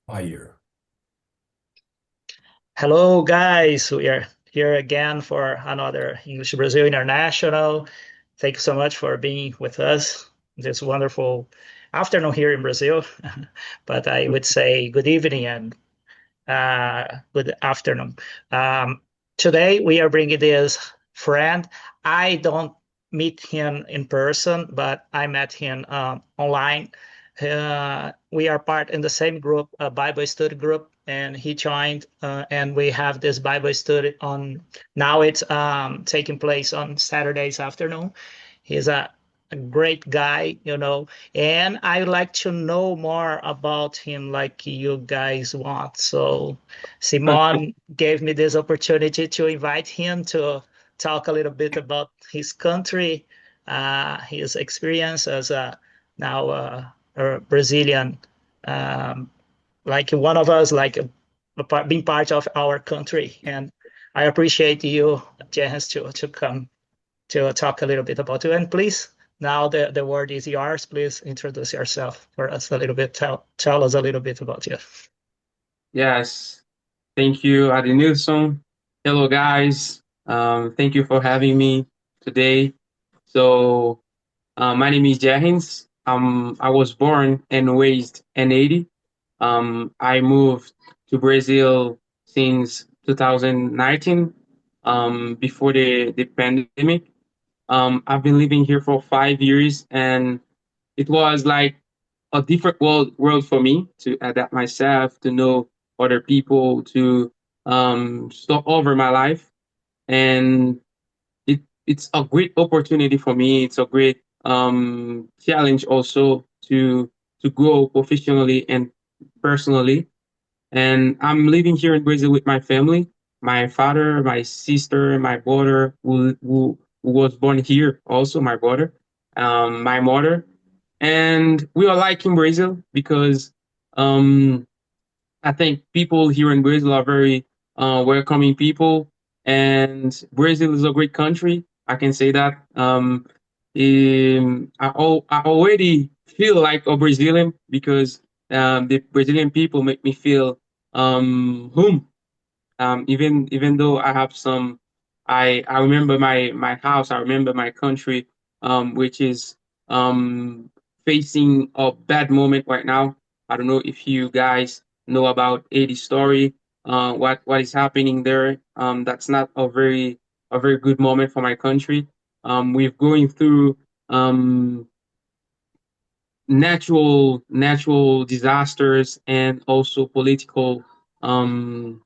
Fire. Hello, guys. We are here again for another English Brazil International. Thank you so much for being with us this wonderful afternoon here in Brazil. But I would say good evening and good afternoon. Um, Today we are bringing this friend. I don't meet him in person, but I met him online. We are part in the same group, a Bible study group, and he joined, and we have this Bible study on. Now it's taking place on Saturdays afternoon. He's a great guy, and I'd like to know more about him like you guys want. So Simon gave me this opportunity to invite him to talk a little bit about his country, his experience as a Brazilian, um, like one of us, like being part of our country. And I appreciate you, Jehens, to come to talk a little bit about you. And please, now the word is yours. Please introduce yourself for us a little bit. Tell us a little bit about you. Yes, thank you, Adenilson. Hello, guys. Thank you for having me today. So, my name is Jehens. I was born and raised in Haiti. I moved to Brazil since 2019, before the pandemic. I've been living here for 5 years, and it was like a different world for me to adapt myself, to know other people, to start over my life. And it's a great opportunity for me. It's a great challenge also to grow professionally and personally. And I'm living here in Brazil with my family, my father, my sister, my brother, who was born here, also my brother, my mother. And we are liking Brazil because um, I think people here in Brazil are very welcoming people, and Brazil is a great country. I can say that. I already feel like a Brazilian because the Brazilian people make me feel home. Even though I have some, I remember my house. I remember my country, which is um facing a bad moment right now. I don't know if you guys know about Haiti story. What is happening there? That's not a very good moment for my country. We're going through um natural disasters and also political um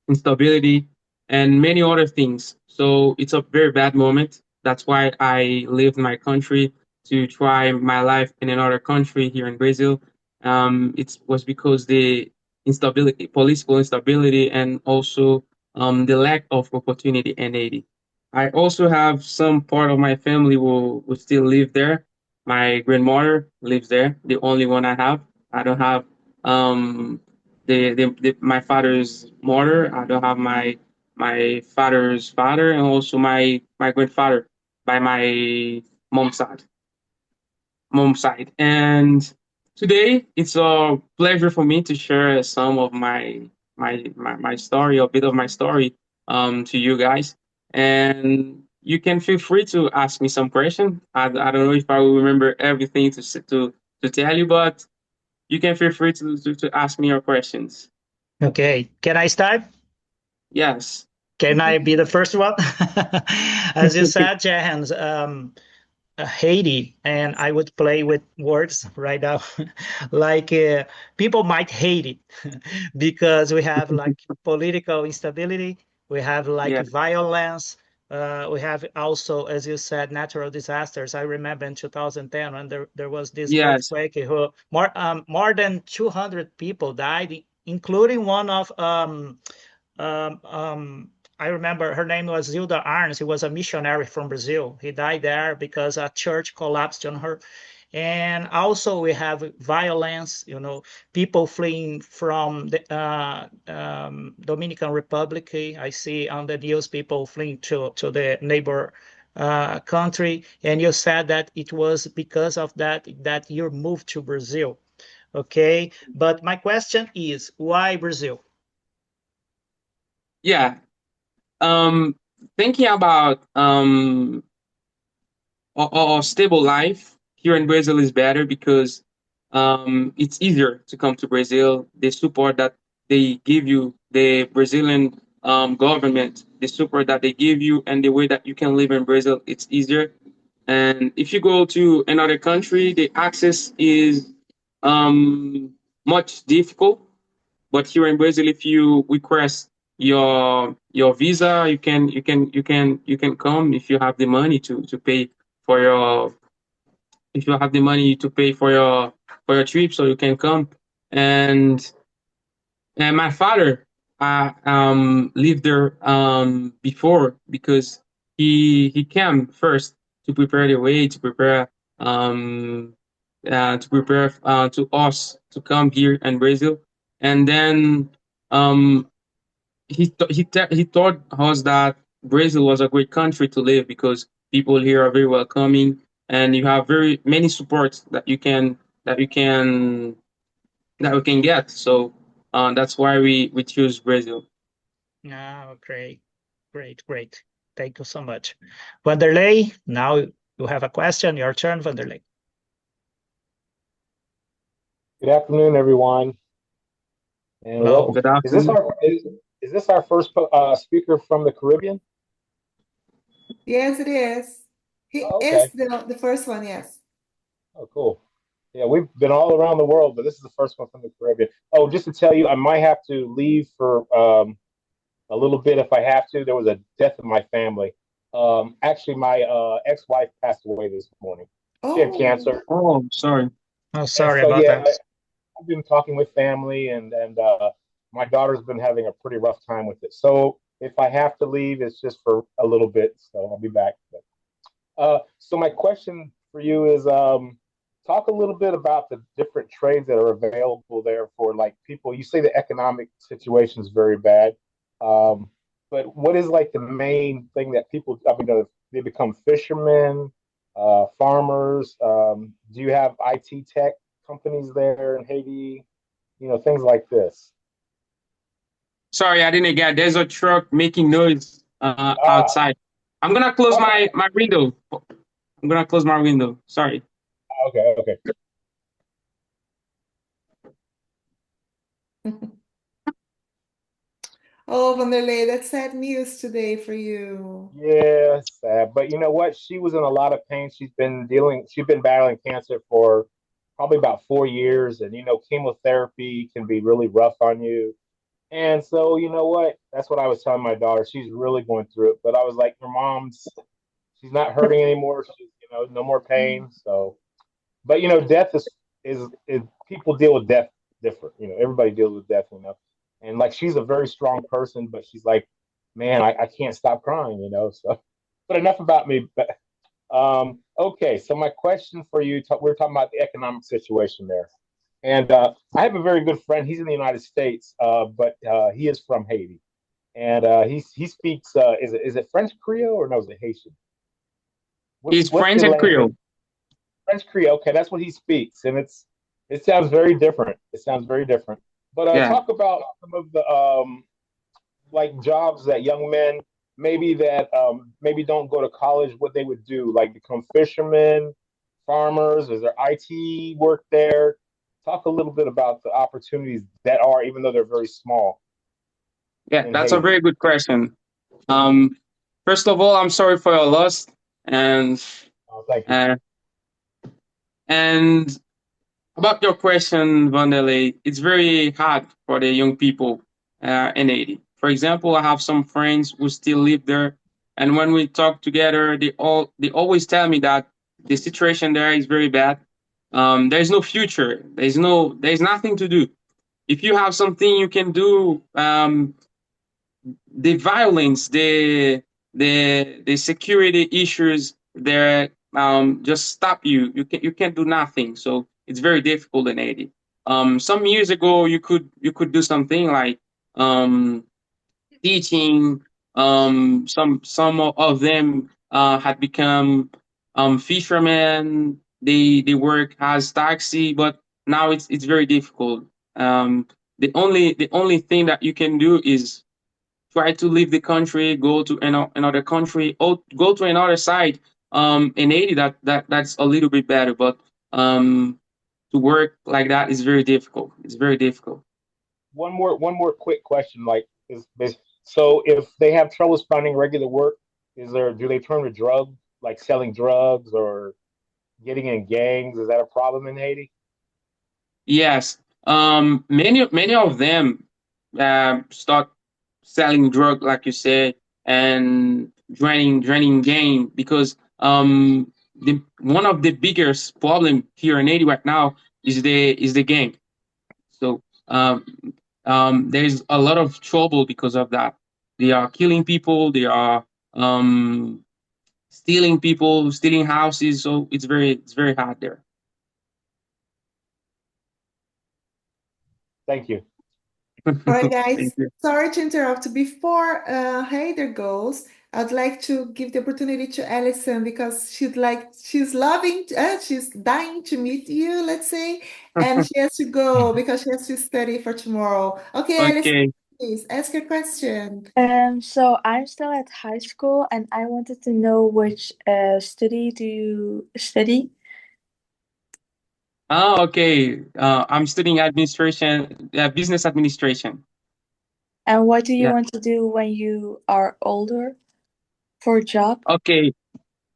instability, and many other things. So it's a very bad moment. That's why I left my country to try my life in another country here in Brazil. It was because the instability, political instability, and also the lack of opportunity in Haiti. I also have some part of my family who still live there. My grandmother lives there, the only one I have. I don't have um, my father's mother. I don't have my father's father, and also my grandfather by my mom's side. Mom's side. And today it's a pleasure for me to share some of my story, a bit of my story, to you guys. And you can feel free to ask me some question. I don't know if I will remember everything to tell you, but you can feel free to ask me your questions. Okay, can I start? Yes. Can I be the first one? As you said, Jehans, Haiti, and I would play with words right now. Like people might hate it because we have like political instability, we have like Yeah. violence, we have also, as you said, natural disasters. I remember in 2010 when there was this Yes. earthquake who more than 200 people died, including one of um, um, I remember her name was Zilda Arns. He was a missionary from Brazil. He died there because a church collapsed on her. And also we have violence, people fleeing from the Dominican Republic. I see on the news people fleeing to the neighbor country. And you said that it was because of that you moved to Brazil. Okay, but my question is, why Brazil? Yeah. Thinking about a stable life here in Brazil is better because it's easier to come to Brazil. The support that they give you, the Brazilian government, the support that they give you, and the way that you can live in Brazil, it's easier. And if you go to another country, the access is um, much difficult. But here in Brazil, if you request your visa, you can come if you have the money to pay for your if you have the money to pay for your trip, so you can come. And my father lived there before because he came first to prepare the way um to prepare to us to come here in Brazil, and then um he taught us that Brazil was a great country to live because people here are very welcoming, and you have very many supports that you can that we can get. So that's why we choose Brazil. Oh, great, great, great. Thank you so much. Vanderlei, now you have a question. Your turn, Vanderlei. Good afternoon, everyone, and Hello. welcome. Good Is this afternoon. our first speaker from the Caribbean? Yes, it is. He Oh, is okay. the first one, yes. Oh, cool. Yeah, we've been all around the world, but this is the first one from the Caribbean. Oh, just to tell you, I might have to leave for a little bit if I have to. There was a death in my family. Actually, my ex-wife passed away this morning. She had Oh, cancer, Oh, sorry. Oh, and sorry so about yeah, that. I've been talking with family, and my daughter's been having a pretty rough time with it. So if I have to leave, it's just for a little bit. So I'll be back. So my question for you is, talk a little bit about the different trades that are available there for like people. You say the economic situation is very bad, um, but what is like the main thing that people? I mean, they become fishermen, farmers. Do you have IT tech companies there in Haiti? You know, things like this. Sorry, I didn't get. There's a truck making noise Ah, outside. I'm gonna close okay, my window. I'm gonna close my window. Sorry. okay, okay. oh, Vanderlei, that's sad news today for you. Yeah, sad. But you know what? She was in a lot of pain. She's been battling cancer for probably about 4 years. And, you know, chemotherapy can be really rough on you. And so, you know what? That's what I was telling my daughter. She's really going through it. But I was like, she's not hurting anymore. No more pain. So, but, death is people deal with death different. Everybody deals with death, And like, she's a very strong person, but she's like, man, I can't stop crying. So, but enough about me. But okay, so my question for you, we're talking about the economic situation there, and I have a very good friend. He's in the United States, but he is from Haiti, and he speaks. Is it French Creole or no? Is it Haitian? He's What's French the and language? Creole. French Creole. Okay, that's what he speaks, and it sounds very different. It sounds very different. But Yeah. talk about some of the like jobs that young men maybe don't go to college, what they would do, like become fishermen, farmers. Is there IT work there? Talk a little bit about the opportunities that are, even though they're very small Yeah, in that's a Haiti. very good question. Um, First of all, I'm sorry for your loss, and Thank you. uh, and about your question, Vanderlei, it's very hard for the young people in Haiti. For example, I have some friends who still live there, and when we talk together, they always tell me that the situation there is very bad. There's no future. There's nothing to do. If you have something you can do, the violence, the security issues there just stop you. You can't do nothing. So it's very difficult in Haiti. Some years ago, you could do something like um, teaching. Some of them had become fishermen. They work as taxi, but now it's very difficult. The only thing that you can do is try to leave the country, go to another country, or go to another site. In Haiti, that's a little bit better, but to work like that is very difficult. It's very difficult. One more quick question. Like, is so if they have troubles finding regular work, do they turn to drugs, like selling drugs or getting in gangs? Is that a problem in Haiti? Yes, many of them start selling drug, like you said, and draining game because the one of the biggest problem here in Haiti right now is the gang. So there's a lot of trouble because of that. They are killing people. They are um, stealing people, stealing houses. So it's very hard there. Thank you. All right, guys. Thank you. Sorry to interrupt. Before Heider goes, I'd like to give the opportunity to Alison because she's dying to meet you, let's say, and she has to go because she has to study for tomorrow. Okay, Alison, Okay. please ask your question. So I'm still at high school and I wanted to know which study do you study Oh, okay. I'm studying administration, business administration. and what do you Yeah. want to do when you are older for a job? Okay.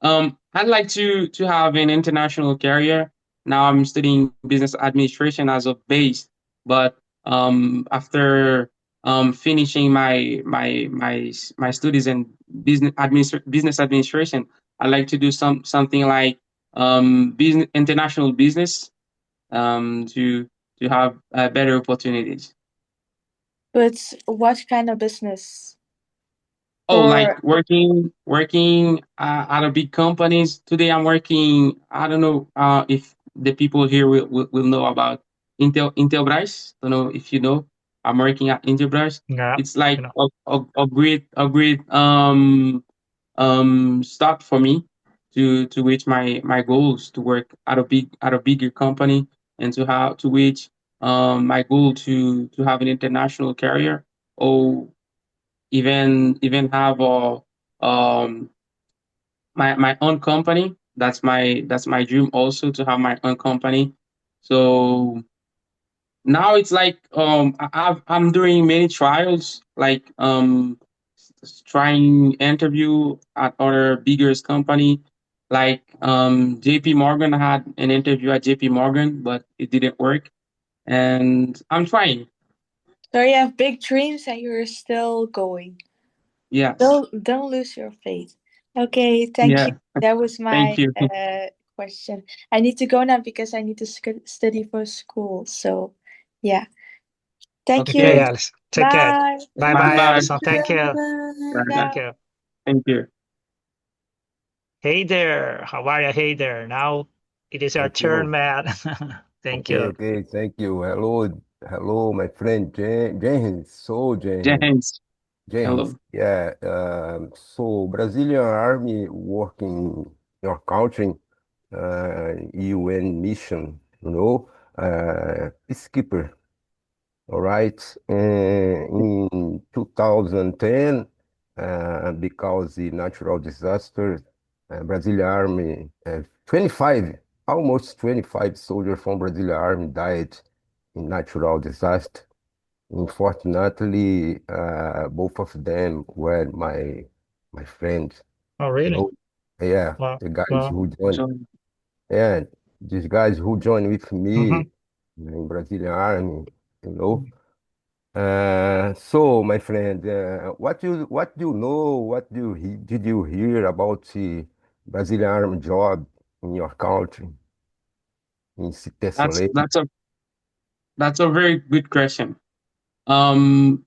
I'd like to have an international career. Now I'm studying business administration as a base, but after finishing my studies in business administration, I'd like to do something like business international business to have better opportunities. But what kind of business? Oh, like For working at a big companies. Today I'm working. I don't know if the people here will know about Intelbras. Don't know if you know. I'm working at Intelbras. Yeah, It's like you know. a great start for me to reach my goals, to work at a bigger company, and to reach my goal to have an international career, or even have a um my own company. That's my dream also, to have my own company. So now it's like I'm doing many trials, like trying interview at other bigger company, like JP Morgan. I had an interview at JP Morgan, but it didn't work, and I'm trying. so you have big dreams and you're still going. Yes. Don't lose your faith. Okay, thank you. Yeah. That was Thank my you. question. I need to go now because I need to study for school. So, yeah. Thank Okay, Okay. you. Alice. Take care. Bye. Bye Bye bye, bye. Alison. Thank you. Bye. Thank Ciao. you. Thank you. Hey there. How are you? Hey there. Now it is your Thank turn, you. man. Thank Okay, you. okay. Thank you. Hello, my friend Jehens. So, Jehens. Jehens. Jehens. Hello. Yeah. So, Brazilian Army working your country, UN mission, peacekeeper. All right. In 2010, because the natural disaster, Brazilian Army, 25, almost 25 soldiers from Brazilian Army died in natural disaster. Unfortunately, both of them were my friends. Oh, You really? know, yeah, Well, the guys well. who joined, So yeah, these guys who joined with Hmm. me in Brazilian Army. You know. So, my friend, what do you know? Did you hear about the Brazilian army job in your country, in that's Cité? that's a that's a very good question. Um,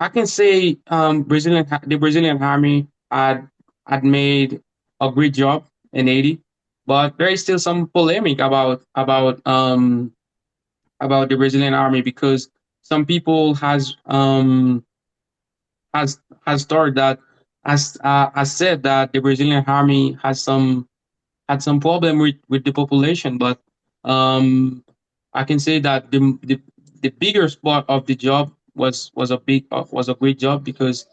I can say the Brazilian army had made a great job in Haiti, but there is still some polemic about the Brazilian army, because some people has thought that, has said that the Brazilian army had some problem with the population, but um I can say that the bigger part of the job was a great job because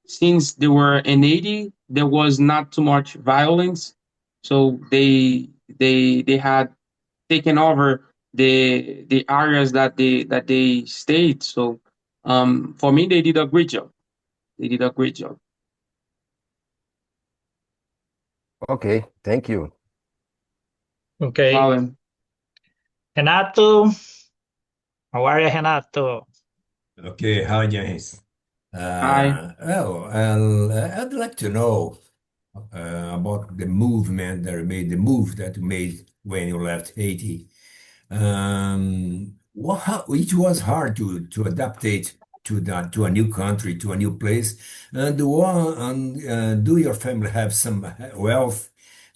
since they were in Haiti, there was not too much violence, so they had taken over the areas that they stayed. So for me, they did a great job. They did a great job. Okay, thank you. Okay. Alan. Renato, how are you, Renato? Okay, hi, Jehens. Hi. I'd like to know about the movement that you made, the move that you made when you left Haiti. It was hard to adapt it to a new country, to a new place. Do your family have some wealth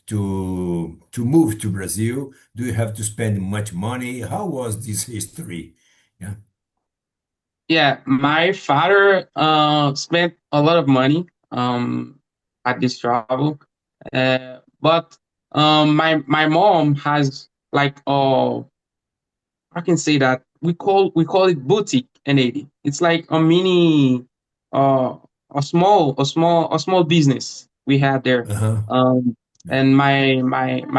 to move to Brazil? Do you have to spend much money? How was this history? Yeah. Yeah, my father spent a lot of money at this travel, but my mom has like I can say that we call it boutique in Haiti. It's like a mini, uh, a small business we had there. Uh-huh. Um, and my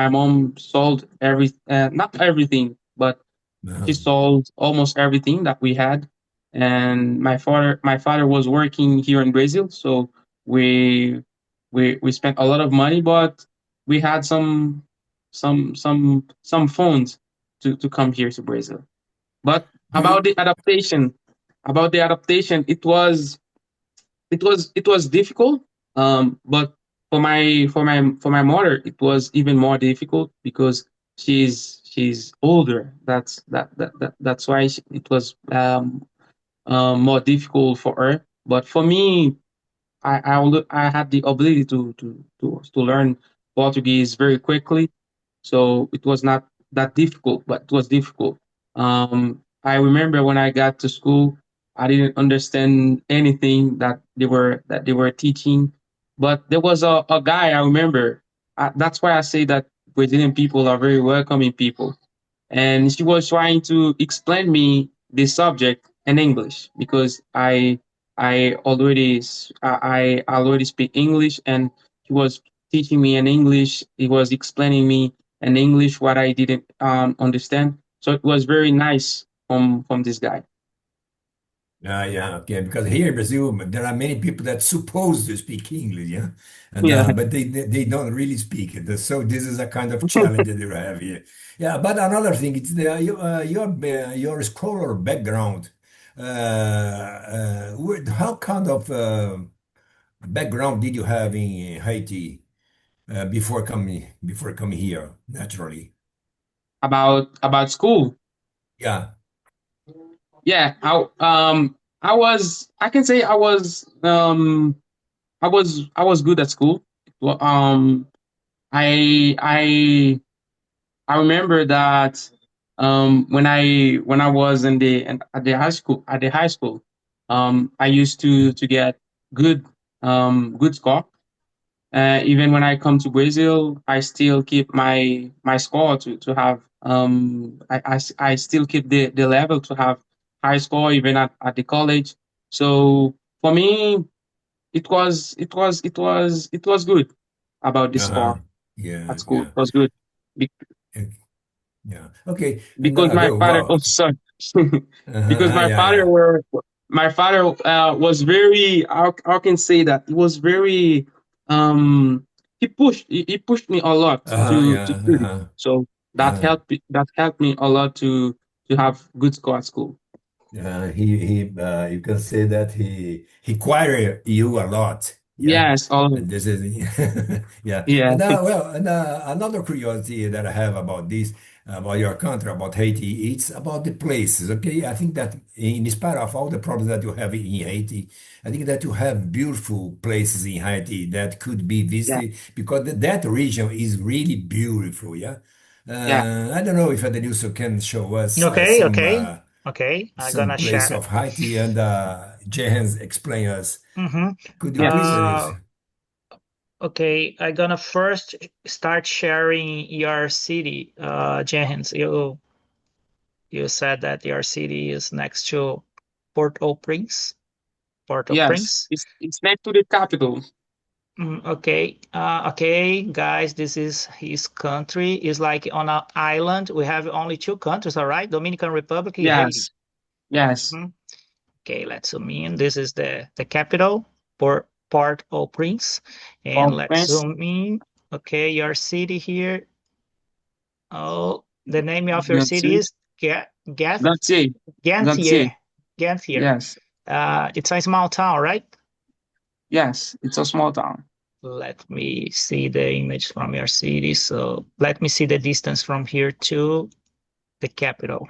mom sold not everything, but she Uh-huh. sold almost everything that we had. And my father was working here in Brazil, so we we spent a lot of money, but we had some funds to come here to Brazil. But Do you? about the adaptation, it was difficult. But for my mother, it was even more difficult because she's older. That's why it was more difficult for her. But for me, I had the ability to learn Portuguese very quickly, so it was not that difficult, but it was difficult. I remember when I got to school, I didn't understand anything that they were teaching, but there was a guy I remember. That's why I say that Brazilian people are very welcoming people, and she was trying to explain me the subject in English because I already speak English, and he was teaching me in English. He was explaining me in English what I didn't understand. So it was very nice from this guy. Yeah, okay. Because here in Brazil, there are many people that supposed to speak English, yeah, and Yeah. but they don't really speak it. So this is a kind of challenge that you have here. Yeah, but another thing, it's your scholar background. How kind of background did you have in Haiti before coming here naturally? About school. Yeah. Yeah, I can say I was good at school. Well, I remember that when I was at the high school, I used to get good good score. Even when I come to Brazil, I still keep my score to have I still keep the level to have high score even at the college. So for me, it was good about the Uh-huh. score Yeah, at school. yeah. It was good. Be- Yeah. Okay. And because my father well, oh sorry because uh-huh, my yeah, father yeah. were my father was very how can say that he was very he pushed me a lot to Yeah, study, so that uh, helped me a lot to have good score at school. you can say that he acquired you a lot. Yeah. Yes, all And this is yeah. yeah. And another curiosity that I have about this, about your country, about Haiti, it's about the places. Okay, I think that in spite of all the problems that you have in Haiti, I think that you have beautiful places in Haiti that could be Yeah, visited because that region is really beautiful. Yeah. yeah. I don't know if Adenilson can show us Okay, okay, okay. I'm some gonna place share. of Haiti and Jehens explain us. Mm-hmm. Could you Yeah. please, Adenilson? Okay, I'm gonna first start sharing your city, Jehens. You said that your city is next to Port-au-Prince. Port-au-Prince. Yes, it's next to the capital. Okay. Okay, guys, this is his country. It's like on an island. We have only two countries, all right? Dominican Republic and Haiti. Yes. Okay, let's zoom in. This is the capital, Port-au-Prince. And let's zoom in. Okay, your city here. Oh, the name of your city is Gantier. Gantier. Yes. It's a small town, right? Yes, it's a small town. Let me see the image from your city. So let me see the distance from here to the capital.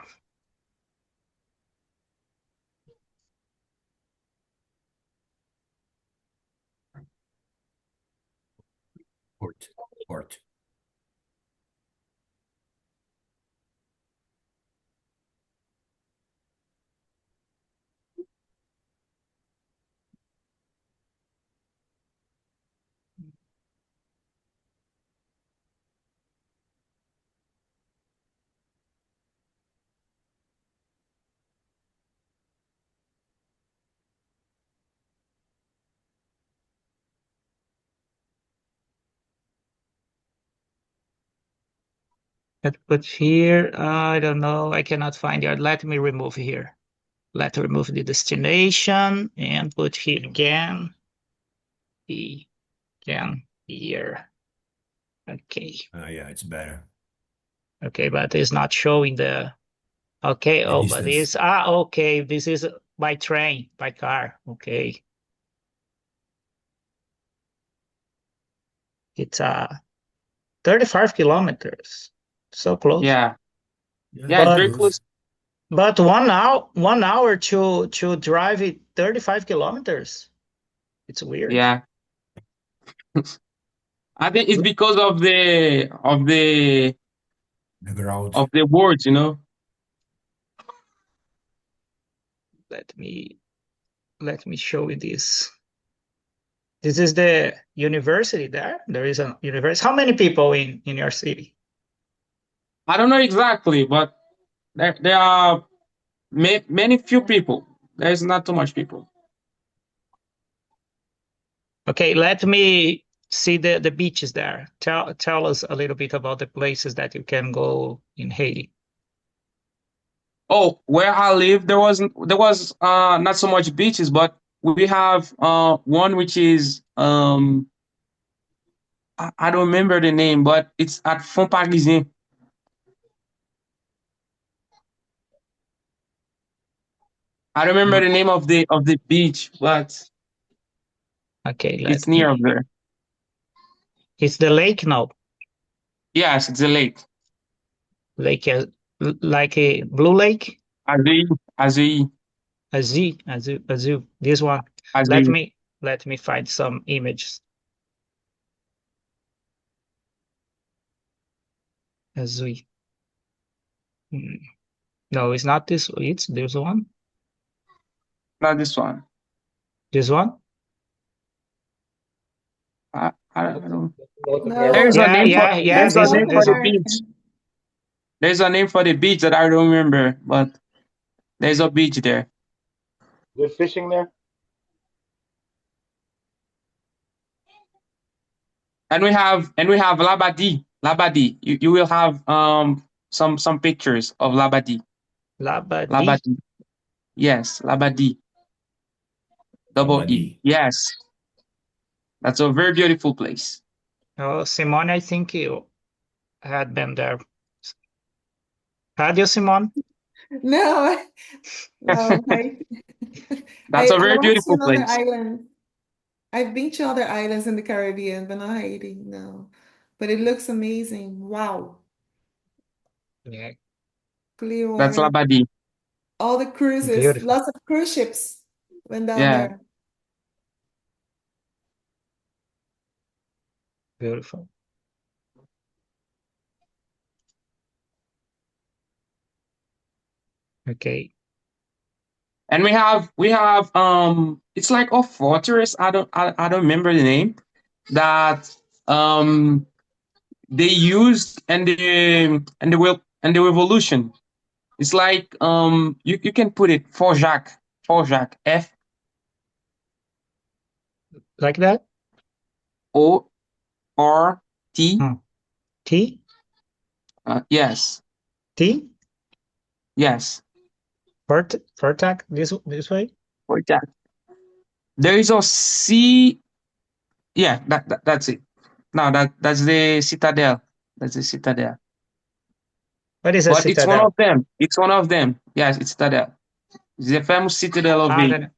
Forte. But here, I don't know. I cannot find it. Let me remove here. Let's remove the destination and put here again. Again here. Okay. Yeah, it's better. Okay, but it's not showing the. Okay. Oh, but it's okay. This is by train, by car. Okay. It's 35 kilometers. So close. Yeah, But, very close. But 1 hour to drive it 35 kilometers. It's weird. Yeah. I think it's because of the ground. Of the words, you know. Let me show you this. This is the university there. There is a university. How many people in your city? I don't know exactly, but there are many few people. There's not too much people. Okay, let me see the beaches there. Tell us a little bit about the places that you can go in Haiti. Oh, where I live, there was not so much beaches, but we have one which is I don't remember the name, but it's at Font Parisien. I don't remember the name of the beach, but okay, it's near there. It's the lake now. Yes, it's a lake. Lake, like a blue lake. Azul. This one. Azul. Let me find some images. Azul. No, it's not this. It's this one. Not this one. This one? I don't know. No. There's a name for the one. beach. There's a name for the beach that I don't remember, but there's a beach there. Good fishing there? And we have Labadie. Labadie. You will have some pictures of Labadie. Labadie. Yes, Labadie. Double E. Yes. That's a very beautiful place. Oh, Simone, I think you had been there. Had you, Simone? No. No. That's a very beautiful place. Island. I've been to other islands in the Caribbean, but not Haiti, no. But it looks amazing. Wow. Yeah. Clear That's water. Labadie. All the cruises, Beautiful. lots of cruise ships went down Yeah. there. Beautiful. Okay. And we have it's like a fortress. I don't remember the name that they used and the revolution. It's like you can put it forjac, F Like that? O R T. T? Yes, T? yes, Fortac this way? forjac. There is a C. Yeah, that's it. No, that's the citadel. That's the citadel. What is a But it's one citadel? of them. It's one of them. Yes, it's citadel. It's the famous citadel of Haiti.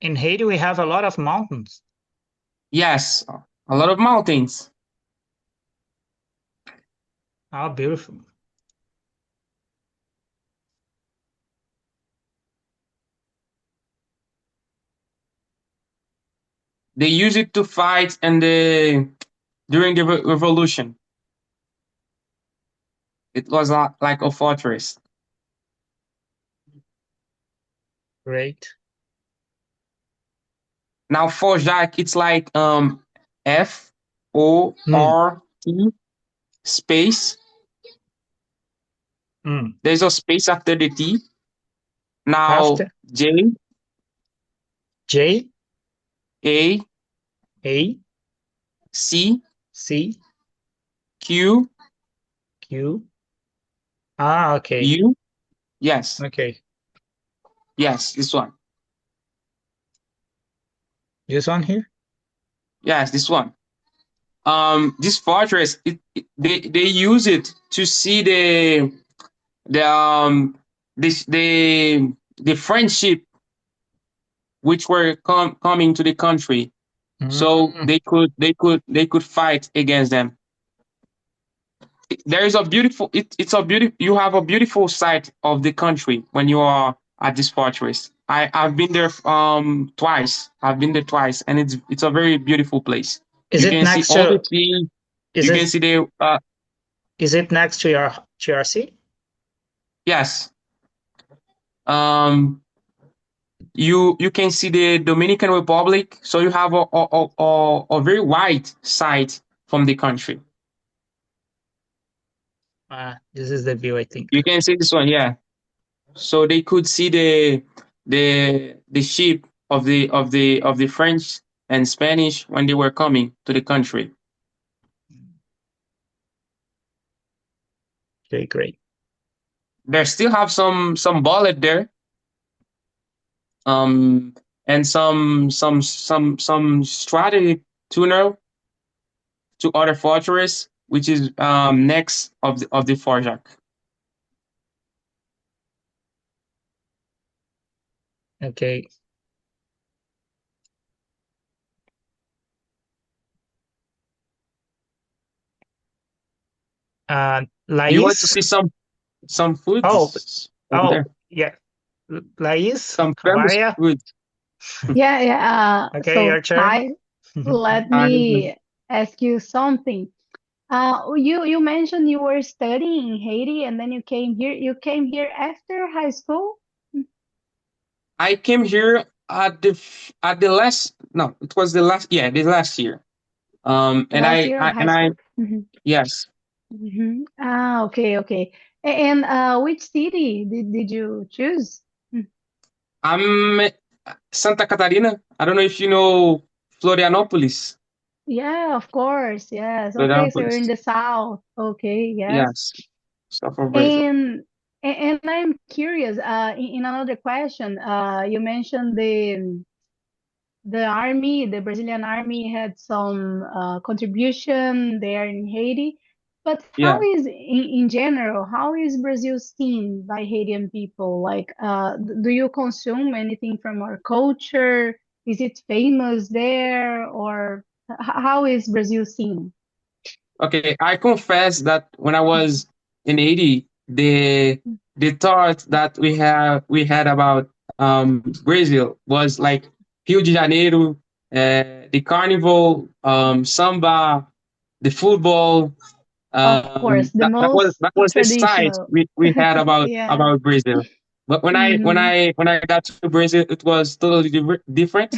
In Haiti, we have a lot of mountains. Yes, a lot of mountains. Oh, beautiful. They use it to fight during the revolution. It was like a fortress. Great. Now for Jacques, it's like F-O-R-T space. There's a space after the T. Now After J A C Q okay. U. Yes. Okay. Yes, this one. This one here? Yes, this one. This fortress, they use it to see the friendship which were coming to the country, so they could fight against them. There is a beautiful. It's a beautiful. You have a beautiful sight of the country when you are at this fortress. I've been there twice. I've been there twice, and it's a very beautiful place. Is it next to? All the sea. You can see the. Is it next to your GRC? Yes. You can see the Dominican Republic, so you have a very wide sight from the country. This is the view, I think. You can see this one, yeah. So they could see the ship of the French and Spanish when they were coming to the country. Okay, great. They still have some bullet there, and some strategic tunnel to other fortress, which is next of the Forjac. Okay. Lais? You want to see some food? Oh, there? Yeah. Lais, some how are famous you? food. Yeah. Okay, So your turn. hi, let me ask you something. You mentioned you were studying in Haiti and then you came here. You came here after high school? I came here at the last. No, it was the last. Yeah, the last year. And Last year of high school. Yes. Okay. And which city did you choose? I'm Santa Catarina. I don't know if you know Florianopolis. Yeah, of course. Yes. Okay, so you're in the south. Okay, yes. South of Brazil. And I'm curious, in another question, you mentioned the army, the Brazilian army had some contribution there in Haiti. But how is, in general, how is Brazil seen by Haitian people? Like, do you consume anything from our culture? Is it famous there, or how is Brazil seen? Okay, I confess that when I was in Haiti, the thought that we had about Brazil was like Rio de Janeiro, the carnival, samba, the football. Of course, the most that was the sight traditional. we had about Yeah. Brazil. But when I got to Brazil, it was totally different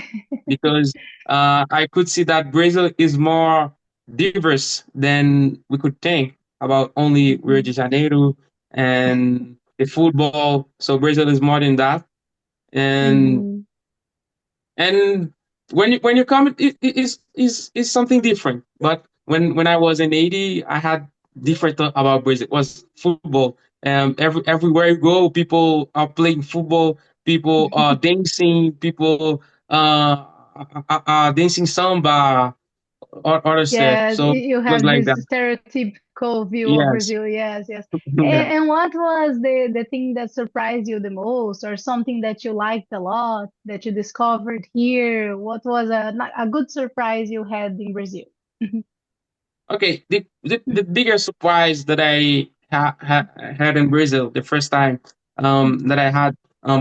because I could see that Brazil is more diverse than we could think. about only Rio de Janeiro and the football. So Brazil is more than that. And Mm-hmm. and when you come, it is something different. But when I was in Haiti, I had different thought about Brazil. It was football. Everywhere you go, people are playing football. People are dancing. People are dancing samba or other stuff. Yes, So you it was have like this that. stereotypical view of Yes. Brazil. Yes, yes. Yeah. And what was the thing that surprised you the most, or something that you liked a lot that you discovered here? What was a good surprise you had in Brazil? Okay, the biggest surprise that I had in Brazil the first time that I had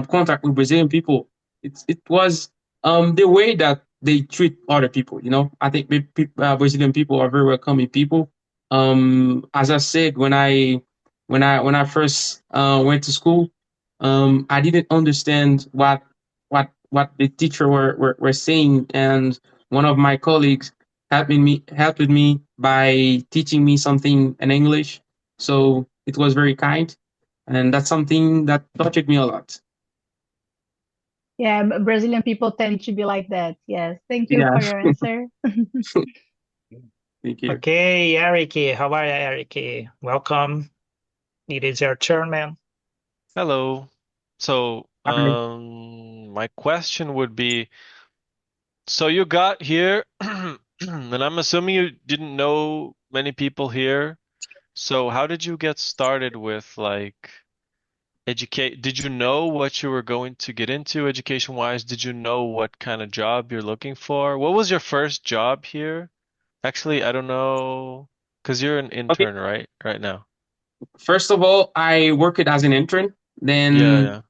contact with Brazilian people, it was the way that they treat other people. You know, I think Brazilian people are very welcoming people. As I said, when I first went to school, I didn't understand what the teacher were saying, and one of my colleagues helped me by teaching me something in English. So it was very kind, and that's something that touched me a lot. Yeah, Brazilian people tend to be like that. Yes. Thank you Yeah, for your answer. thank you. Okay, Eric, how are you, Eric? Welcome. It is your turn, man. Hello. So, Hi. my question would be, so you got here, and I'm assuming you didn't know many people here. So how did you get started with like educate? Did you know what you were going to get into education-wise? Did you know what kind of job you're looking for? What was your first job here? Actually, I don't know, because you're an Okay. intern, right? Right now. First of all, I worked as an intern. Yeah, Then yeah.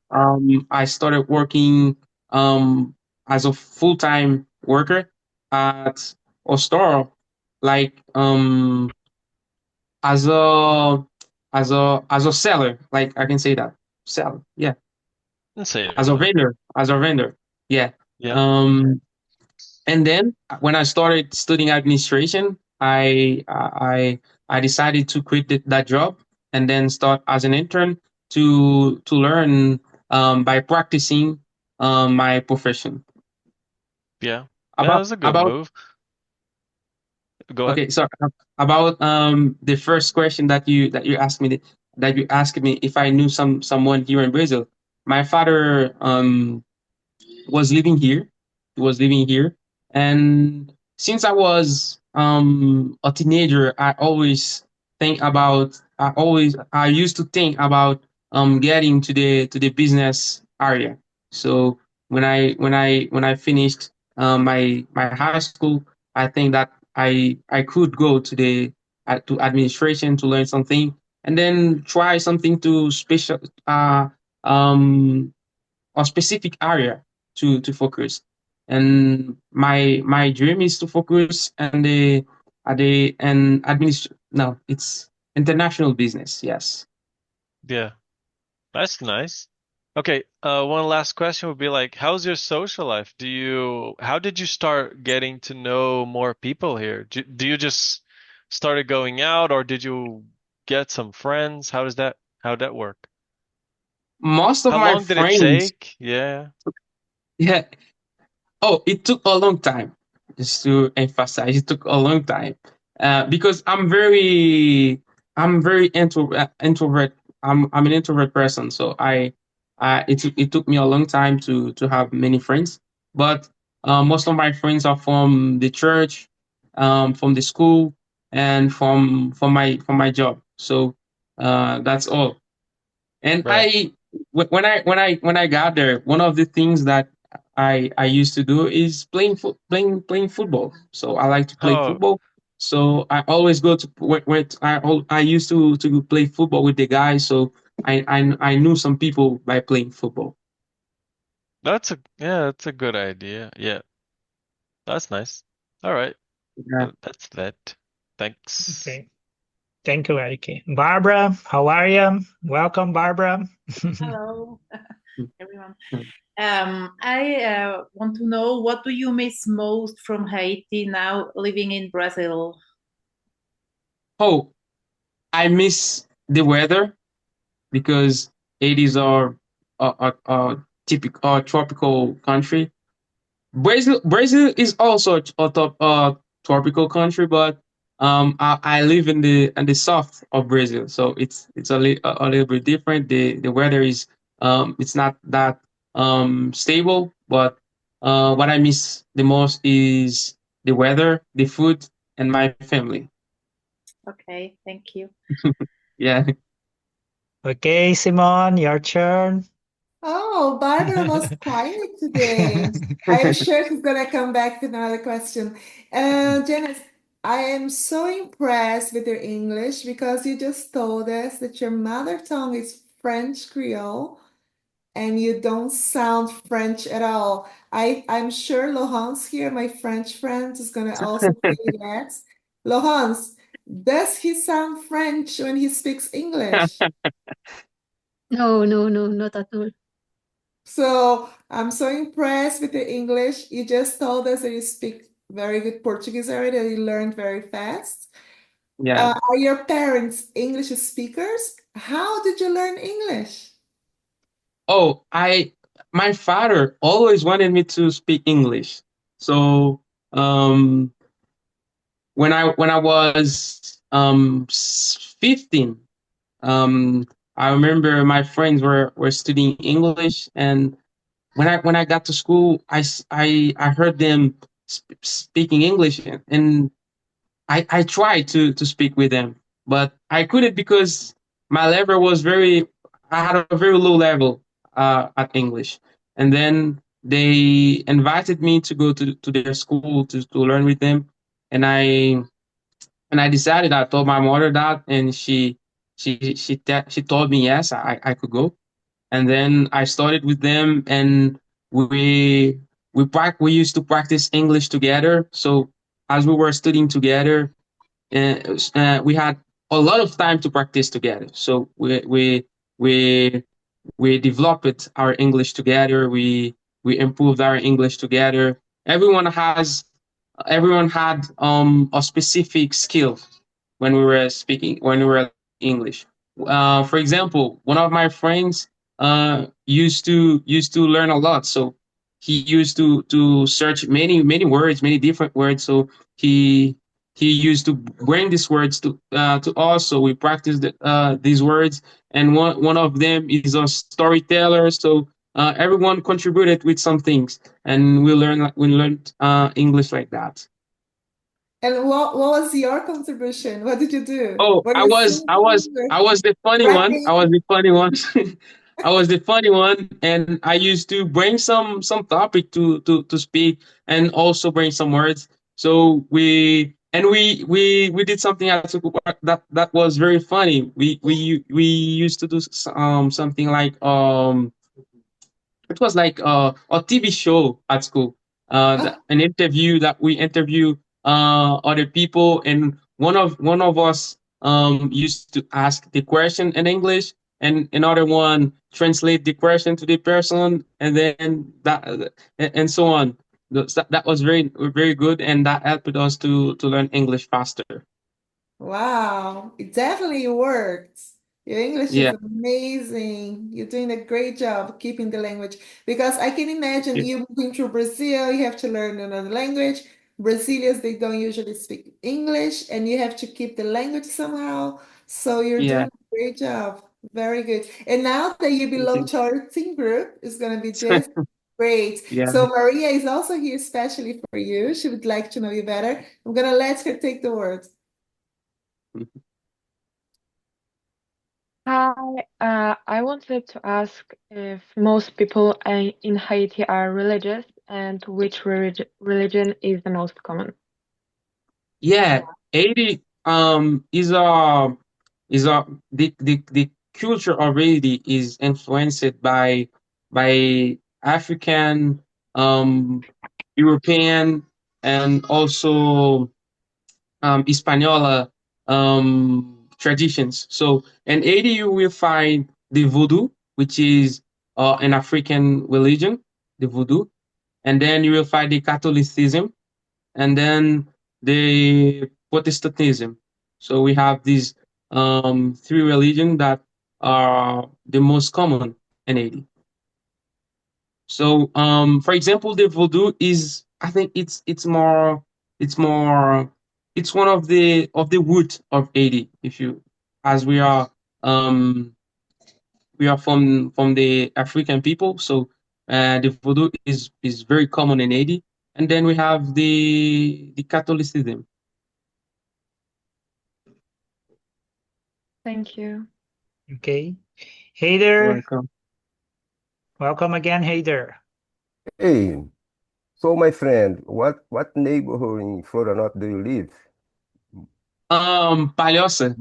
I started working as a full-time worker at a store, like as a as a seller, like I can say that seller. Yeah, Didn't say as a that. vendor, yeah. Yeah. um and then when I started studying administration, I decided to quit that job and then start as an intern to learn by practicing my profession. Yeah. That about was a good about move. Go ahead. Okay, so about the first question that you asked me if I knew someone here in Brazil. My father was living here. He was living here, and since I was a teenager, I used to think about getting to the business area. So when I finished my high school, I think that I could go to administration to learn something, and then try something to special um a specific area to focus. And my dream is to focus on the at the and administ no, it's international business. Yes. Yeah. That's nice. Okay, one last question would be like, how's your social life? How did you start getting to know more people here? Do you just started going out, or did you get some friends? How'd that work? Most of How my long did it friends, take? Yeah. yeah. Oh, it took a long time. Just to emphasize, it took a long time because I'm very introvert. I'm an introvert person, so it took me a long time to have many friends. But most of my friends are from the church, from the school, and from my job. So that's all. And Right. when I got there, one of the things that I used to do is playing football. So I like to play Oh, football. So I always go to I used to play football with the guys. So I knew some people by playing football. that's a good idea. Yeah, that's nice. All right. Yeah. That's that. Thanks. Okay. Thank you, Eric. Barbara, how are you? Welcome, Barbara. Hello, everyone. I want to know, what do you miss most from Haiti now living in Brazil? Oh, I miss the weather because Haiti is our typical tropical country. Brazil is also a tropical country, but I live in the south of Brazil, so it's a little bit different. The weather is it's not that stable, but what I miss the most is the weather, the food, and my family. Okay, thank you. Yeah. Okay, Simon, your turn. Oh, Barbara was quiet today. I'm sure she's gonna come back with another question. Janice, I am so impressed with your English because you just told us that your mother tongue is French Creole and you don't sound French at all. I'm sure Laurence here, my French friend, is gonna also say yes. Laurence, does he sound French when he speaks English? No, no, no, not at all. So I'm so impressed with the English. You just told us that you speak very good Portuguese already, that you learned very fast. Yeah. Are your parents English speakers? How did you learn English? Oh, my father always wanted me to speak English. So um, when I was 15, um, I remember my friends were studying English, and when I got to school, I heard them speaking English, and I tried to speak with them, but I couldn't because my level was I had a very low level at English. And then they invited me to go to their school to learn with them. And I decided, I told my mother that, and she told me yes, I could go. And then I started with them, and we used to practice English together. So as we were studying together, we had a lot of time to practice together. So we we developed our English together. We improved our English together. Everyone had a specific skill when we were English. For example, one of my friends used to learn a lot, so he used to search many words, many different words. So he he used to bring these words to us. So we practiced these words, and one of them is a storyteller. So everyone contributed with some things, and we learned English like that. And what was your contribution? What did you do? Oh, Were you singing or I was the funny one. I was rapping? the funny one. I was the funny one, and I used to bring some topic to speak, and also bring some words. So we did something that was very funny. We used to do something like it was like a TV show at school. An interview that we interview other people, and one of us used to ask the question in English, and another one translate the question to the person, and then and so on. That was very good, and that helped us to learn English faster. Wow, it definitely worked. Your English is Yeah, amazing. You're doing a great job keeping the language because I can imagine yeah, you moving to Brazil, you have to learn another language. Brazilians, they don't usually speak English, and you have to keep the language somehow. So you're yeah. doing a great job. Very good. And now that you Thank belong you. to our team group, it's going to be just great. Yeah. So Maria is also here especially for you. She would like to know you better. I'm going to let her take the word. Hi, I wanted to ask if most people in Haiti are religious and which religion is the most common. Yeah, 80 is a the culture already is influenced by African, European, and also Hispaniola traditions. So in 80 you will find the voodoo, which is an African religion, the voodoo, and then you will find the Catholicism, and then the Protestantism. So we have these three religions that are the most common in Haiti. So, for example, the voodoo is, I think it's more, it's one of the root of Haiti. If you, as um, we are from the African people, so the voodoo is very common in Haiti. And then we have the Catholicism. Thank you. Okay. Hey there. Welcome. Welcome again. Hey there. Hey, so my friend, what neighborhood in Florida North do you live? Palhoça.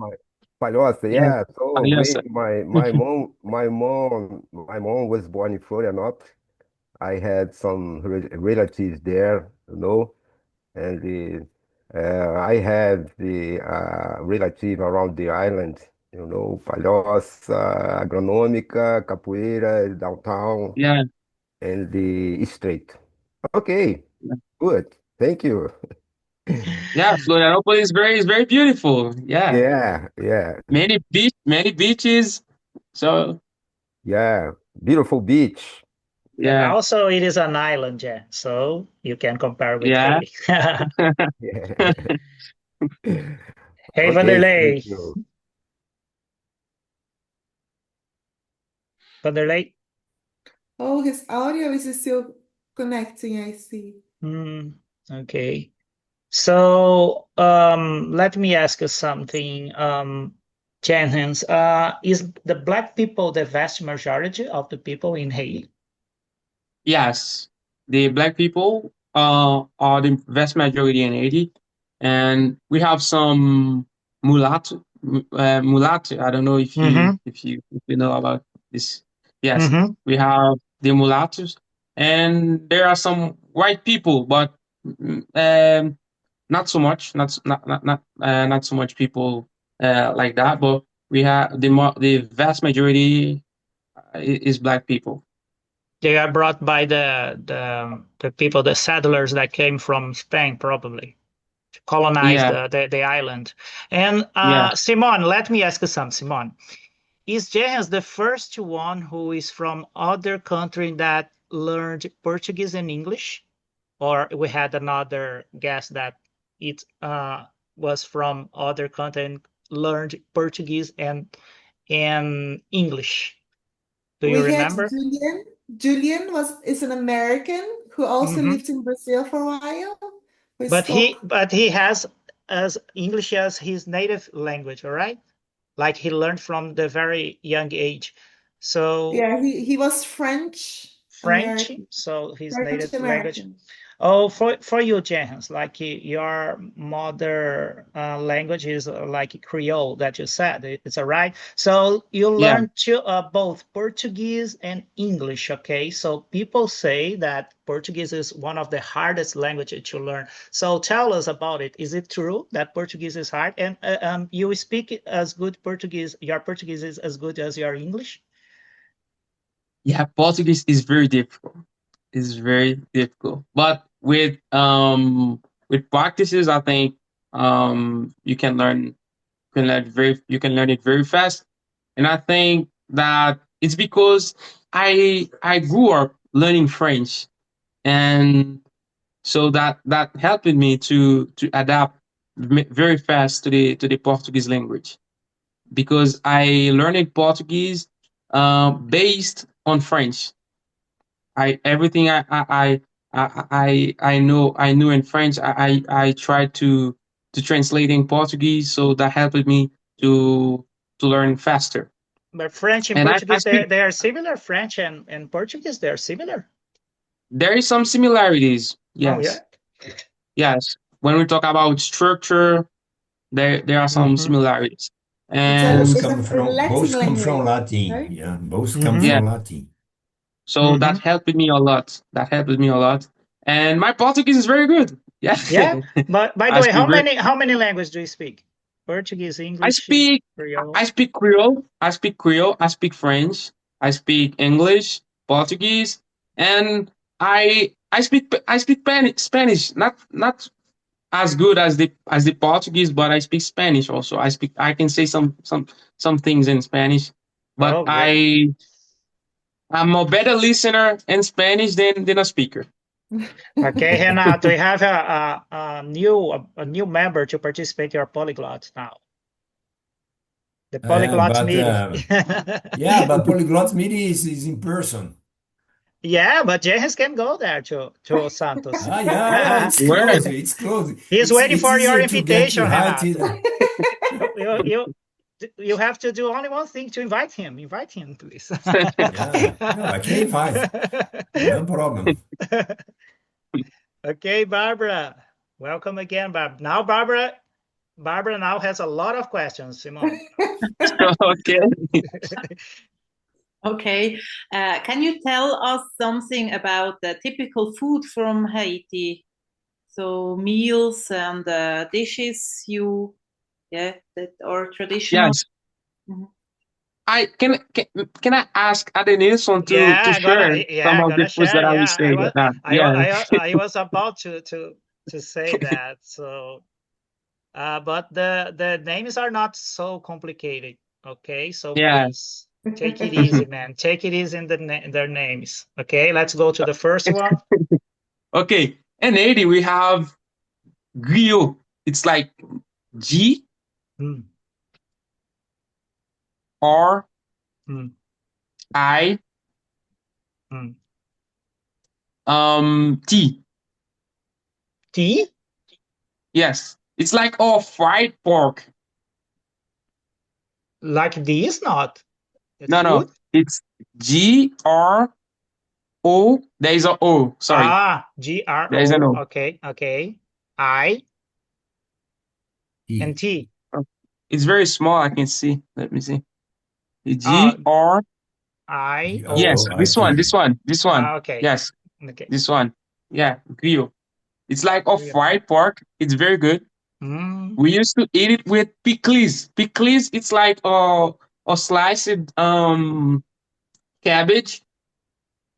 Palhoça, Yeah, yeah. So Palhoça. my mom was born in Florida North. I had some relatives there, and I have the relative around the island, Palhoça, Agronômica, Capoeira, downtown, Yeah. and the Strait. Okay, good. Thank you. Yeah, Florianopolis is very beautiful. Yeah. Yeah, Many beaches. So yeah. Beautiful beach. And yeah. also, it is an island, yeah. So you can compare with Yeah. Haiti. Yeah. Hey, Okay, thank Vanderlei. you. Vanderlei. Oh, his audio is still connecting, I see. Okay. So let me ask you something, Jehens. Is the black people the vast majority of the people in Haiti? Yes. The black people are the vast majority in Haiti. And we have some mulatto. Mulatto. I don't know Mm-hmm. if you know about this. Yes. Mm-hmm. We have the mulattoes. And there are some white people, but not so much, not so much people like that. But we have the vast majority is black people. They are brought by the people, the settlers that came from Spain, probably to colonize Yeah, the island. And yeah, Simon, let me ask you something, Simon. Is Jehens the first one who is from other country that learned Portuguese and English? Or we had another guest that it was from other country and learned Portuguese and English? Do you We had remember? Julian. Julian is an American who also Mm-hmm. lived in Brazil for a while. We But he spoke. but he has as English as his native language, all right? Like he learned from the very young age. So Yeah, he was French French, American. so his French native language. American. Oh, for you, Jehens, like your mother language is like Creole that you said. It's all right. So you yeah, learn both Portuguese and English, okay? So people say that Portuguese is one of the hardest languages to learn. So tell us about it. Is it true that Portuguese is hard? And you speak as good Portuguese, your Portuguese is as good as your English? yeah. Portuguese is very difficult. It's very difficult, but with practices, I think you can learn it very fast. And I think that it's because I grew up learning French, and so that helped me to adapt very fast to the Portuguese language, because I learned Portuguese based on French. I everything I knew in French. I tried to translate in Portuguese, so that helped me to learn faster. But French and And I Portuguese, speak. they are similar. French and Portuguese, they are similar. There is some similarities. Oh yeah. Yes, yes. When we talk about structure, there are some Mm-hmm. similarities. It's a And Both it's come a from Latin both come from language, Latin. right? Yeah, both come Mm-hmm. yeah, from Latin. so Mm-hmm. that helped me a lot. That helped me a lot. And my Portuguese is very good. Yeah, Yeah. But by the I way, speak very. how many languages do you speak? Portuguese, I English, speak Creole. I speak Creole. I speak Creole. I speak French. I speak English, Portuguese, and I speak Spanish. Not as good as the Portuguese, but I speak Spanish also. I can say some things in Spanish, but Oh, great. I'm a better listener in Spanish than a speaker. Okay, Renato, we have a new member to participate in our polyglot now. The polyglot But meeting. yeah, but polyglot meeting is in person. Yeah, but Jehens can go there to Santos. Yeah, it's Where? close. It's close. He's waiting It's for your easier to get to invitation, Haiti. Renato. You have to do only one thing to invite him. Invite him, please. Yeah, no, I can invite. No problem. Okay, Barbara. Welcome again, Barbara. Now, Barbara now has a lot of questions, Simone. Okay. Okay. Can you tell us something about the typical food from Haiti? So meals and dishes that are traditional. Yes. Mhm. Can I ask Adenilson to share some of the foods that I will say? I was about to say that. So, but the names are not so complicated. Okay, so Yeah. please take it easy, man. Take it easy in their names. Okay, let's go to the first one. Okay. In Haiti, we have griot. It's like G Mm, R mm, I mm. T. Tea? Yes. It's like all fried pork. Like this? Not. It's No, food? it's GRO. There is a O. Sorry. There is an GRO. O. Okay, okay. I and T. Oh, it's very small. I can see. Let me see. The Oh, GR. Yes, this one. GROIT. Okay. Yes, Okay. this one. Yeah, grill. It's like a Grill. fried pork. It's very good. Mm. We used to eat it with pickles. Pickles, it's like a sliced cabbage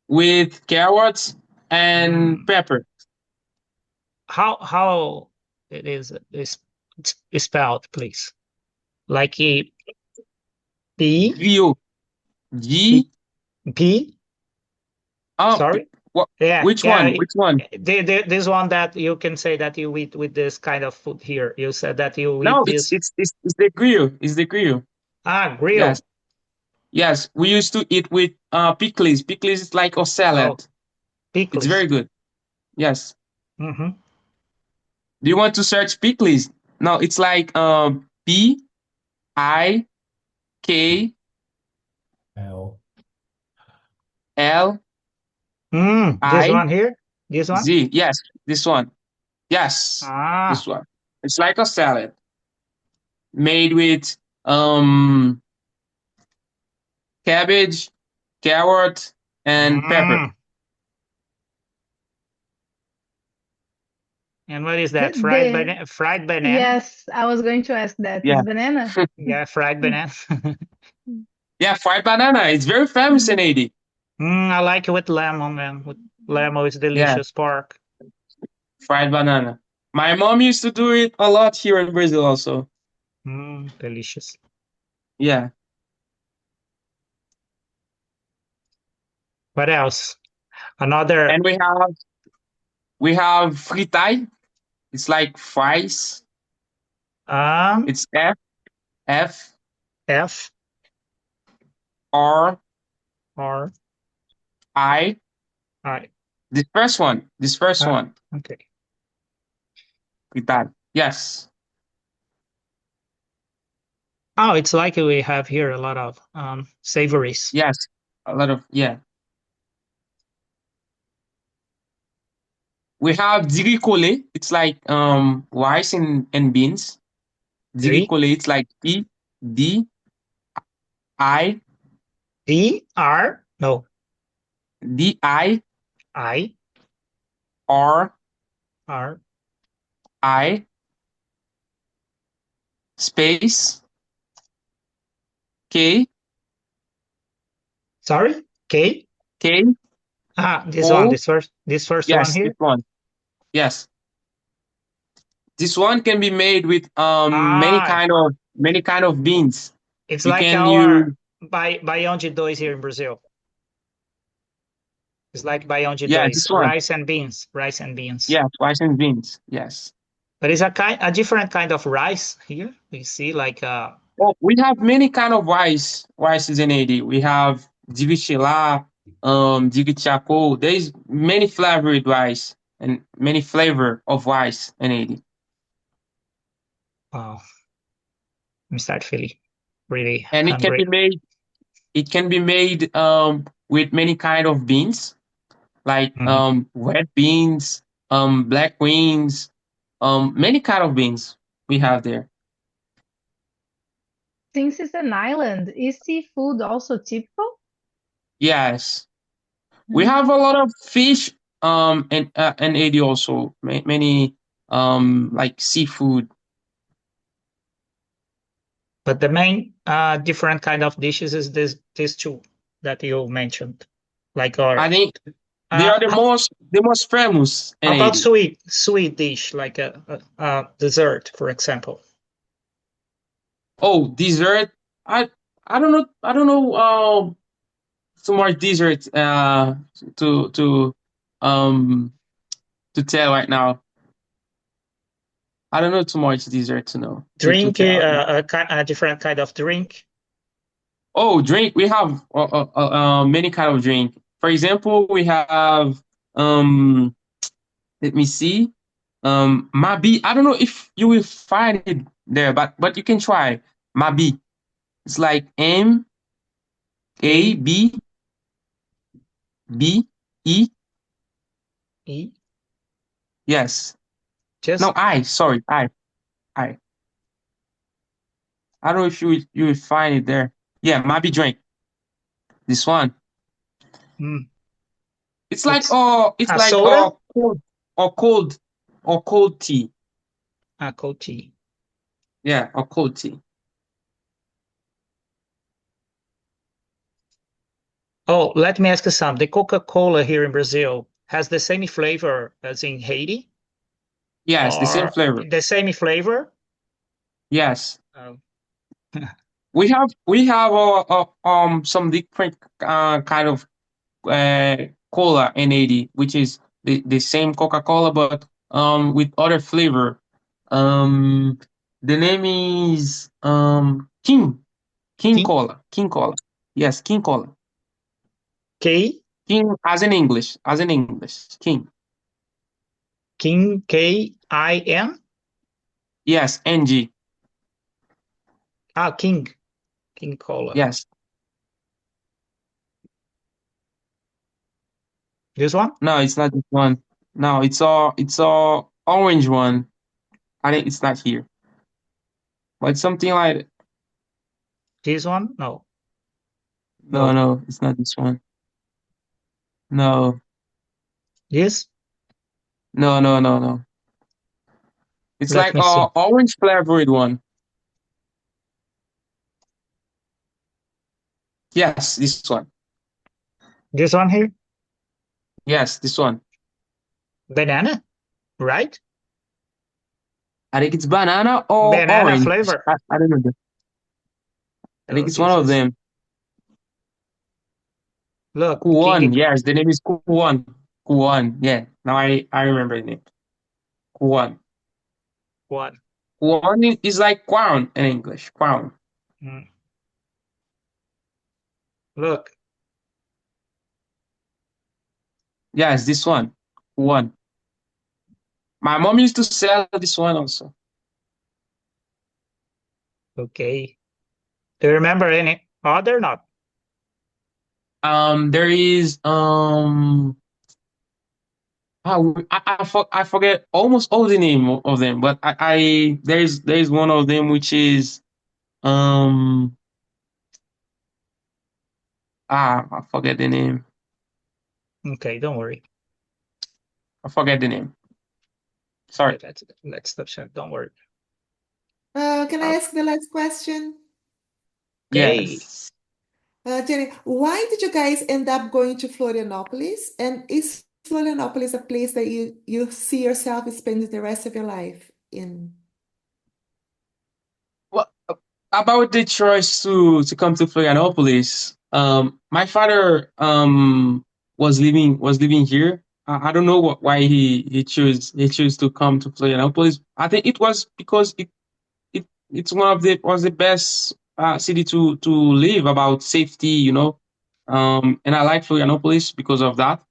with carrots and pepper. How it is spelled, please? Like a P Grill. G. P. Oh, Sorry. what? Yeah, Which yeah. one? Which one? This one that you can say that you eat with this kind of food here. You said that you No, eat this. it's the grill. It's the grill. Grill. Yes. We used to eat with pickles. Pickles is like a salad. Oh, pickles. It's very good. Yes. Mm-hmm. Do you want to search pickles? No, it's like L. PIKLIZ. This one here? This one? Yes, this one. Yes, this one. It's like a salad made with cabbage, carrot, and pepper. And what is that? Fried banana? Yes, I was going to ask that. Yeah. It's banana? Yeah, fried banana. Yeah, fried banana. It's very famous in Haiti. I like it with lemon, man. With lemon is delicious pork. Fried banana. My mom used to do it a lot here in Brazil also. Delicious. Yeah. What else? Another. And we have fritai. It's like fries. It's F R I. This first one. Okay. Fritai. Yes. Oh, it's like we have here a lot of savories. Yes. A lot of, yeah. We have diricole. It's like rice and beans. Diricole, it's like D I No. D I R R I space K. Sorry? K? K. This O. one, this first Yes, one here? this one. Yes. This one can be made with many Ah, kind of beans. it's You like can our use baião de dois here in Brazil. It's like baião de yeah, dois, this one. rice and beans. Yeah, rice and beans. Yes. But it's a different kind of rice here. You see, like Well, we have many kind of rices in Haiti. We have divichela, digichaco. There's many flavored rice and many flavor of rice in Haiti. wow, I'm start feeling really And hungry. it can be made with many kind of beans, like red beans, black beans, many kind of beans we have there. Since it's an island, is seafood also typical? Yes. We have a lot of fish and Haiti also. Many like seafood. But the main different kind of dishes is these two that you mentioned, like our. I think they are the most famous in How about Haiti. sweet dish, like a dessert, for example? Oh, dessert. I don't know. I don't know. So much dessert to um to tell right now. I don't know too much dessert to know to Drink, tell. a different kind of drink. Oh, drink. We have many kind of drink. For example, we have let me see. Mabi. I don't know if you will find it there, but you can try Mabi. It's like MABE. E. Yes. Just No, sorry, I. I don't know if you will find it there. Yeah, Mabi drink. This one. It's like it's a like soda. cold or cold tea. Cold tea. Yeah, or cold tea. Oh, let me ask you something. The Coca-Cola here in Brazil has the same flavor as in Haiti? Yes, the same Or flavor. the same flavor? Yes. Oh. We have some different kind of cola in Haiti, which is the same Coca-Cola but with other flavor. The name is King Cola. King Cola. Yes, King Cola. K? King as in English. King. King, K-I-N? Yes, NG. King. King Cola. Yes. This one? No, it's not this one. No, it's all orange one. I think it's not here. But something like this one? No. No, it's not this one. No. This? No. It's Let like me see. orange flavored one. Yes, this one. This one here? Yes, this one. Banana, right? I think it's banana or Banana orange. flavor. I don't know. I think it's one of them. Look, Kuon. Yes, the name is Kuon. Kuon. Yeah. Now I remember the name. Kuon. What? Kuon is like crown in English. Crown. Look. Yes, this one. Kuon. My mom used to sell this one also. Okay. Do you remember any other? Not. There is I forget almost all the name of them, but there's one of them which is I forget the name. Okay, don't worry. I forget the name. Sorry. Let's stop sharing. Don't worry. Can I ask the last question? Yes. Jenny, why did you guys end up going to Florianopolis? And is Florianopolis a place that you see yourself spending the rest of your life? in? Well, about the choice to come to Florianopolis, my father was living here. I don't know why he chose to come to Florianopolis. I think it was because it's one of the was the best city to live about safety, and I like Florianopolis because of that.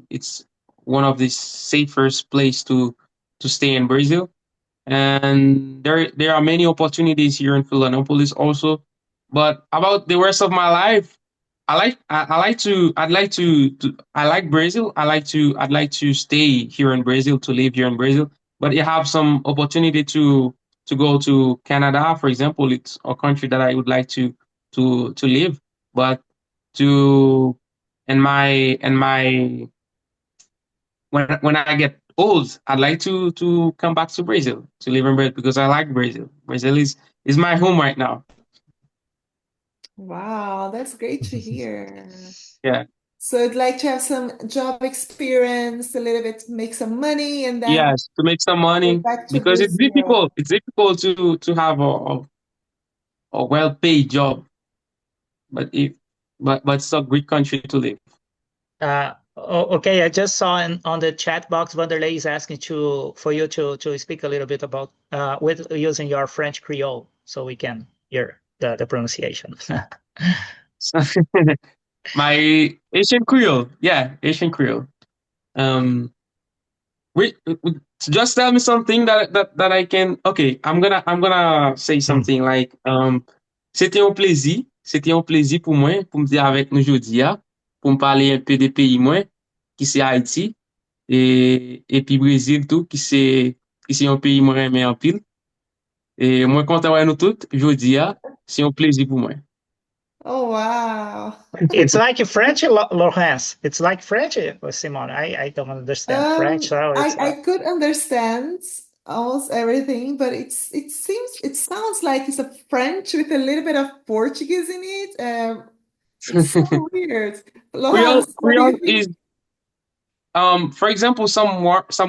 It's one of the safest place to stay in Brazil, and there are many opportunities here in Florianopolis also. But about the rest of my life, I like Brazil. I'd like to stay here in Brazil, to live here in Brazil. But you have some opportunity to go to Canada, for example. It's a country that I would like to live. But to and my when I get old, I'd like to come back to Brazil, to live in Brazil, because I like Brazil. Brazil is my home right now. Wow, that's great to hear. Yeah. So I'd like to have some job experience, a little bit, make some money, and then Yes, to make some go money, back to because it's Brazil. difficult. It's difficult to have a well-paid job, but if but it's a great country to live. Okay, I just saw on the chat box, Vanderlei is asking for you to speak a little bit about with using your French Creole, so we can hear the pronunciation. My Asian Creole, yeah, Asian Creole. Um, just tell me something that I can. Okay, I'm gonna say something like c'était un plaisir pour moi pour me dire avec nous aujourd'hui pour me parler un peu des pays moi qui c'est Haïti et puis Brésil tout qui c'est un pays moi aimé en pile et moi content ouais nous toutes aujourd'hui c'est un plaisir pour moi. Oh, wow. It's like French, Laurence. It's like French, Simone. I don't understand French, so it's I could understand almost everything, but it sounds like it's a French with a little bit of Portuguese in it. It's so weird. Laurence, what do you Creole think? is for example, some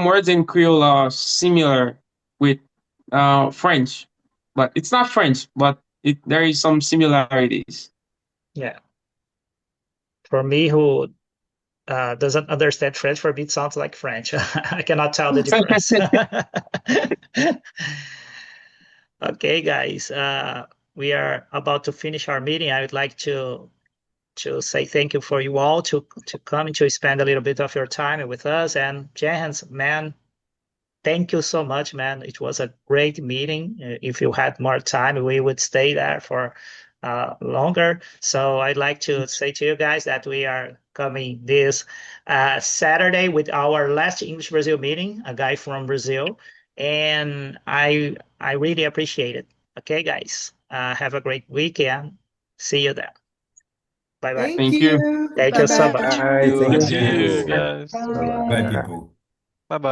words in Creole are similar with French, but it's not French, but there is some similarities. yeah. For me, who doesn't understand French, for me it sounds like French. I cannot tell the difference. Okay, guys, we are about to finish our meeting. I would like to say thank you for you all to come and to spend a little bit of your time with us. And Jehens, man, thank you so much, man. It was a great meeting. If you had more time, we would stay there for longer. So I'd like to say to you guys that we are coming this Saturday with our last English Brazil meeting, a guy from Brazil. And I really appreciate it. Okay, guys, have a great weekend. See you there. Bye bye. Thank Thank you. you. Thank you so much. Bye, See thank you you. guys. Bye-bye. Bye, people. Bye bye.